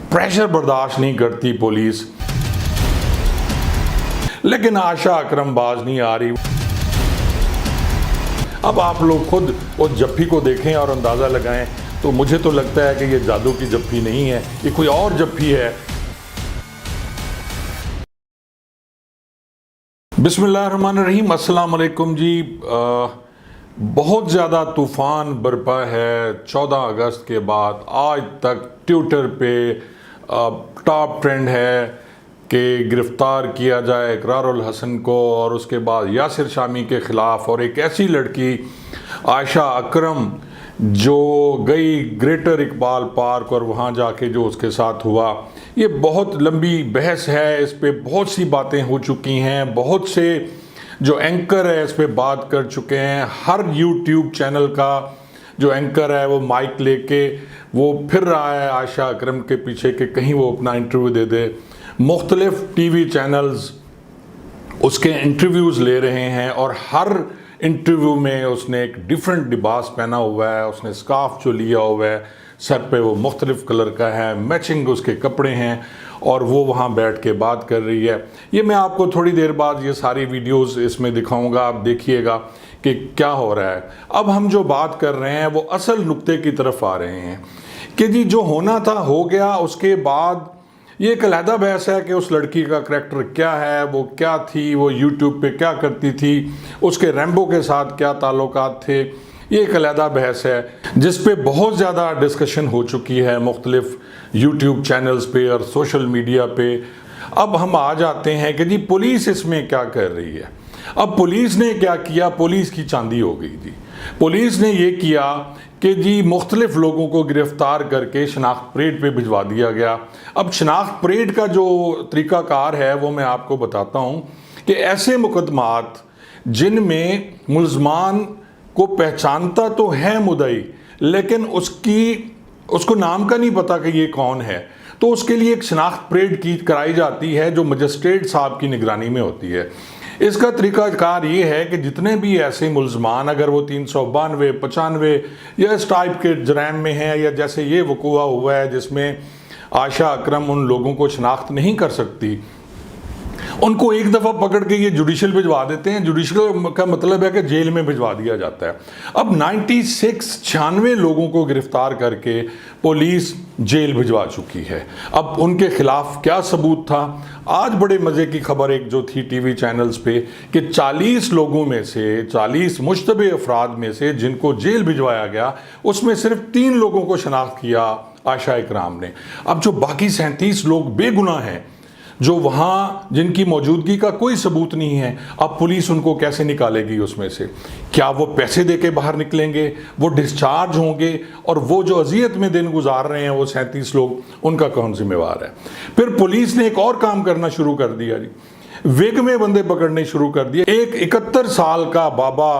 Pressure बर्दाश्त नहीं करती पुलिस, लेकिन आशा अकरम बाज नहीं आ रही। अब आप लोग खुद उस जप्फी को देखें और अंदाज़ा लगाएं, तो मुझे तो लगता है कि ये जादू की जप्फी नहीं है, ये कोई और जप्फी है। बिस्मिल्लाहिर्रहमानिर्रहीम, अस्सलाम वालेकुम जी। बहुत ज़्यादा तूफ़ान बरपा है 14 अगस्त के बाद आज तक ट्विटर पे टॉप ट्रेंड है कि गिरफ़्तार किया जाए इकरारुल हसन को, और उसके बाद यासिर शामी के ख़िलाफ़, और एक ऐसी लड़की आयशा अकरम जो गई ग्रेटर इकबाल पार्क और वहाँ जाके जो उसके साथ हुआ। ये बहुत लंबी बहस है, इस पे बहुत सी बातें हो चुकी हैं, बहुत से जो एंकर है इस पे बात कर चुके हैं। हर यूट्यूब चैनल का जो एंकर है वो माइक लेके वो फिर रहा है आयशा अकरम के पीछे कि कहीं वो अपना इंटरव्यू दे दे। मुख्तलिफ टीवी चैनल्स उसके इंटरव्यूज़ ले रहे हैं और हर इंटरव्यू में उसने एक डिफरेंट लिबास पहना हुआ है, उसने स्कार्फ जो लिया हुआ है सर पे वो मुख्तलिफ कलर का है, मैचिंग उसके कपड़े हैं, और वो वहाँ बैठ के बात कर रही है। ये मैं आपको थोड़ी देर बाद ये सारी वीडियोस इसमें दिखाऊंगा, आप देखिएगा कि क्या हो रहा है। अब हम जो बात कर रहे हैं वो असल नुक्ते की तरफ आ रहे हैं कि जी जो होना था हो गया। उसके बाद ये एक अलहदा बहस है कि उस लड़की का करैक्टर क्या है, वो क्या थी, वो यूट्यूब पे क्या करती थी, उसके रैम्बो के साथ क्या ताल्लुकात थे। ये एक अलहदा बहस है जिस पे बहुत ज़्यादा डिस्कशन हो चुकी है मुख्तलिफ यूट्यूब चैनल्स पे और सोशल मीडिया पे। अब हम आ जाते हैं कि जी पुलिस इसमें क्या कर रही है। अब पुलिस ने क्या किया, पुलिस की चांदी हो गई जी। पुलिस ने ये किया कि जी मुख्तलिफ लोगों को गिरफ़्तार करके शनाख्त परेड पे भिजवा दिया गया। अब शनाख्त परेड का जो तरीक़ाकार है वो मैं आपको बताता हूँ कि ऐसे मुकदमात जिनमें मुल्ज़मान को पहचानता तो है मुद्दई, लेकिन उसको नाम का नहीं पता कि ये कौन है, तो उसके लिए एक शनाख्त परेड की कराई जाती है जो मजिस्ट्रेट साहब की निगरानी में होती है। इसका तरीक़ाकार ये है कि जितने भी ऐसे मुल्ज़मान, अगर वो 392, 95 या इस टाइप के जराइम में हैं, या जैसे ये वक़ूआ हुआ है जिसमें आयशा अकरम उन लोगों को शनाख्त नहीं कर सकती, उनको एक दफ़ा पकड़ के ये जुडिशल भिजवा देते हैं। जुडिशल का मतलब है कि जेल में भिजवा दिया जाता है। अब 96 लोगों को गिरफ्तार करके पुलिस जेल भिजवा चुकी है। अब उनके खिलाफ क्या सबूत था? आज बड़े मज़े की खबर एक जो थी टीवी चैनल्स पे कि 40 लोगों में से, 40 मुश्तबे अफराद में से जिनको जेल भिजवाया गया, उसमें सिर्फ 3 लोगों को शनाख्त किया आयशा इकराम ने। अब जो बाकी 37 लोग बेगुनाह हैं, जो वहाँ जिनकी मौजूदगी का कोई सबूत नहीं है, अब पुलिस उनको कैसे निकालेगी उसमें से? क्या वो पैसे दे के बाहर निकलेंगे, वो डिस्चार्ज होंगे, और वो जो अजियत में दिन गुजार रहे हैं वो 37 लोग, उनका कौन जिम्मेवार है? फिर पुलिस ने एक और काम करना शुरू कर दिया जी, वेग में बंदे पकड़ने शुरू कर दिए। एक 71 साल का बाबा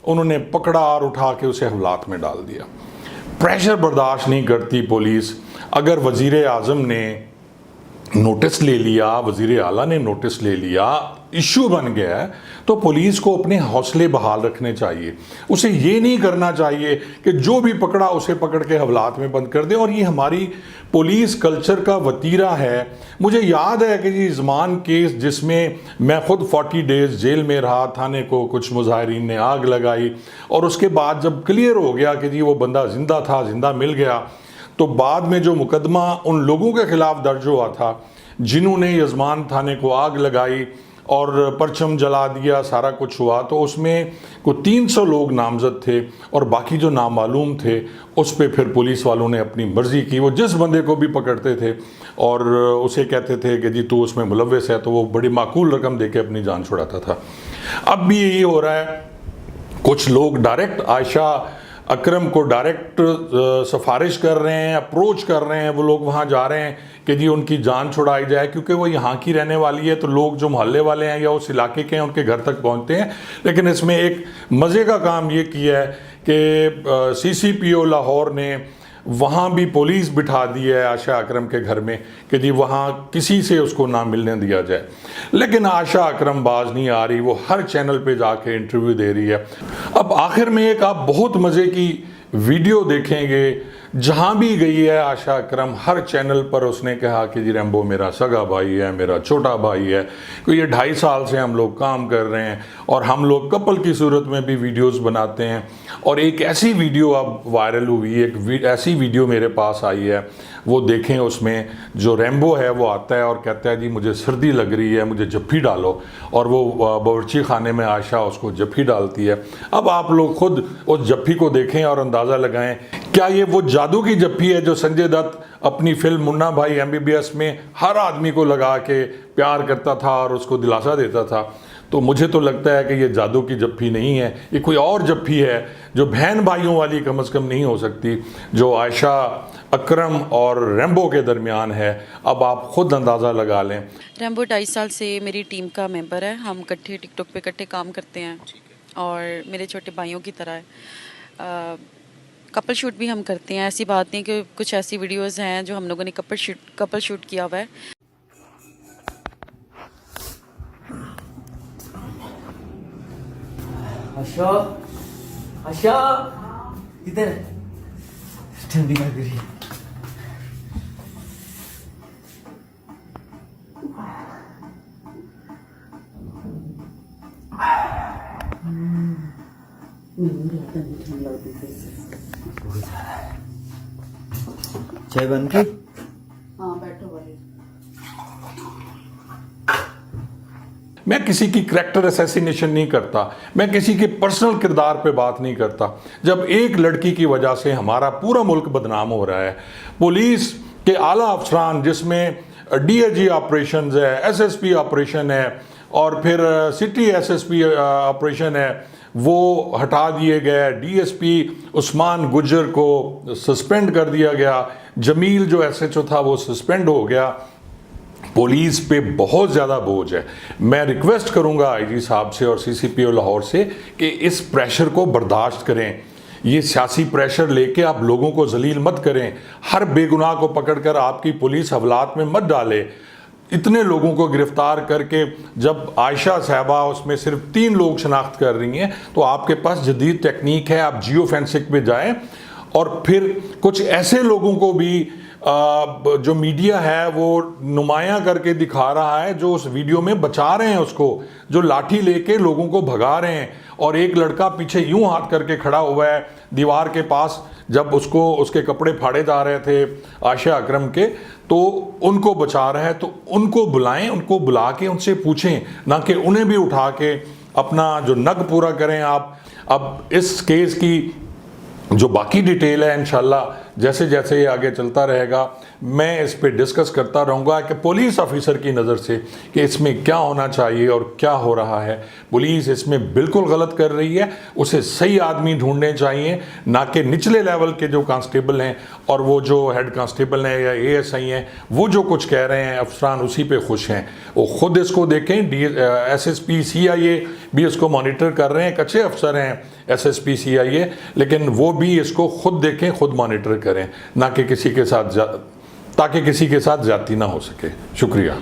उन्होंने पकड़ा और उठा के उसे हवालात में डाल दिया। प्रेशर बर्दाश्त नहीं करती पुलिस। अगर वज़ीर आज़म ने नोटिस ले लिया, वज़ीर आला ने नोटिस ले लिया, इशू बन गया है, तो पुलिस को अपने हौसले बहाल रखने चाहिए। उसे ये नहीं करना चाहिए कि जो भी पकड़ा उसे पकड़ के हवालात में बंद कर दे। और ये हमारी पुलिस कल्चर का वतीरा है। मुझे याद है कि जी ज़मान केस जिसमें मैं ख़ुद 40 डेज़ जेल में रहा, थाने को कुछ मुजाहिरीन ने आग लगाई, और उसके बाद जब क्लियर हो गया कि जी वो बंदा ज़िंदा था, ज़िंदा मिल गया, तो बाद में जो मुकदमा उन लोगों के खिलाफ दर्ज हुआ था जिन्होंने यजमान थाने को आग लगाई और परचम जला दिया, सारा कुछ हुआ, तो उसमें को 300 लोग नामजद थे और बाकी जो नामालूम थे उस पर फिर पुलिस वालों ने अपनी मर्ज़ी की। वो जिस बंदे को भी पकड़ते थे और उसे कहते थे कि जी तू उसमें मुलव्वस है, तो वो बड़ी माकूल रकम दे के अपनी जान छुड़ाता था। अब भी यही हो रहा है। कुछ लोग डायरेक्ट आयशा अकरम को डायरेक्ट सिफारिश कर रहे हैं, अप्रोच कर रहे हैं, वो लोग वहाँ जा रहे हैं कि जी उनकी जान छुड़ाई जाए, क्योंकि वो यहाँ की रहने वाली है। तो लोग जो मोहल्ले वाले हैं या उस इलाके के हैं उनके घर तक पहुँचते हैं। लेकिन इसमें एक मज़े का काम ये किया है कि CCPO लाहौर ने वहाँ भी पुलिस बिठा दी है आयशा अकरम के घर में कि जी वहाँ किसी से उसको ना मिलने दिया जाए। लेकिन आयशा अकरम बाज नहीं आ रही, वो हर चैनल पे जाके इंटरव्यू दे रही है। अब आखिर में एक आप बहुत मज़े की वीडियो देखेंगे जहाँ भी गई है आशा अकरम हर चैनल पर उसने कहा कि जी रैम्बो मेरा सगा भाई है, मेरा छोटा भाई है। तो ये 2.5 साल से हम लोग काम कर रहे हैं और हम लोग कपल की सूरत में भी वीडियोस बनाते हैं। और एक ऐसी वीडियो अब वायरल हुई, एक ऐसी वीडियो मेरे पास आई है, वो देखें। उसमें जो रैम्बो है वो आता है और कहता है जी मुझे सर्दी लग रही है, मुझे जफ्फी डालो, और वो बावर्ची खाने में आशा उसको जफ्फी डालती है। अब आप लोग खुद उस जफ्फी को देखें और अंदाज़ा लगाएं, क्या ये वो जादू की जफ्फी है जो संजय दत्त अपनी फिल्म मुन्ना भाई MBBS में हर आदमी को लगा के प्यार करता था और उसको दिलासा देता था? तो मुझे तो लगता है कि ये जादू की जफ्फी नहीं है, ये कोई और जफ्फी है जो बहन भाइयों वाली कम से कम नहीं हो सकती, जो आयशा अकरम और रैम्बो के दरमियान है। अब आप खुद अंदाज़ा लगा लें। रैम्बो 2.5 साल से मेरी टीम का मेंबर है। हम इकट्ठे टिकटॉक पे इकट्ठे काम करते हैं और मेरे छोटे भाइयों की तरह है। कपल शूट भी हम करते हैं। ऐसी बात नहीं कि कुछ ऐसी वीडियोस हैं जो हम लोगों ने कपल शूट किया हुआ है। आशा, आशा, किधर है? ठंडी लग रही है। चाय बन गई? हाँ, बैठो भाई। मैं किसी की करैक्टर असैसिनेशन नहीं करता, मैं किसी के पर्सनल किरदार पे बात नहीं करता। जब एक लड़की की वजह से हमारा पूरा मुल्क बदनाम हो रहा है, पुलिस के आला अफसरान जिसमें DIG ऑपरेशन है, SSP ऑपरेशन है और फिर सिटी SSP ऑपरेशन है, वो हटा दिए गए। DSP उस्मान गुज्जर को सस्पेंड कर दिया गया। जमील जो SHO था वो सस्पेंड हो गया। पुलिस पे बहुत ज़्यादा बोझ है। मैं रिक्वेस्ट करूंगा IG साहब से और CCPO लाहौर से कि इस प्रेशर को बर्दाश्त करें। ये सियासी प्रेशर लेके आप लोगों को जलील मत करें। हर बेगुनाह को पकड़कर आपकी पुलिस हवालात में मत डाले। इतने लोगों को गिरफ्तार करके जब आयशा साहबा उसमें सिर्फ 3 लोग शनाख्त कर रही हैं, तो आपके पास जदीद टेक्निक है, आप जियो फेंसिंग पे जाएं और फिर कुछ ऐसे लोगों को भी जो मीडिया है वो नुमायां करके दिखा रहा है, जो उस वीडियो में बचा रहे हैं उसको, जो लाठी लेके लोगों को भगा रहे हैं। और एक लड़का पीछे यूं हाथ करके खड़ा हुआ है दीवार के पास, जब उसको उसके कपड़े फाड़े जा रहे थे आयशा अकरम के, तो उनको बचा रहा है। तो उनको बुलाएं, उनको बुला के उनसे पूछें, ना कि उन्हें भी उठा के अपना जो नग पूरा करें आप। अब इस केस की जो बाकी डिटेल है इंशाल्लाह जैसे जैसे ये आगे चलता रहेगा मैं इस पे डिस्कस करता रहूँगा कि पुलिस ऑफिसर की नज़र से कि इसमें क्या होना चाहिए और क्या हो रहा है। पुलिस इसमें बिल्कुल गलत कर रही है, उसे सही आदमी ढूंढने चाहिए, ना कि निचले लेवल के जो कांस्टेबल हैं और वो जो हेड कांस्टेबल हैं या ASI हैं वो जो कुछ कह रहे हैं अफसरान उसी पे खुश हैं। वो खुद इसको देखें। SSP CIA भी इसको मॉनिटर कर रहे हैं, एक अच्छे अफसर हैं SSP CIA, लेकिन वो भी इसको खुद देखें, खुद मॉनिटर करें, ना कि किसी के साथ ताकि किसी के साथ ज्यादती ना हो सके। शुक्रिया।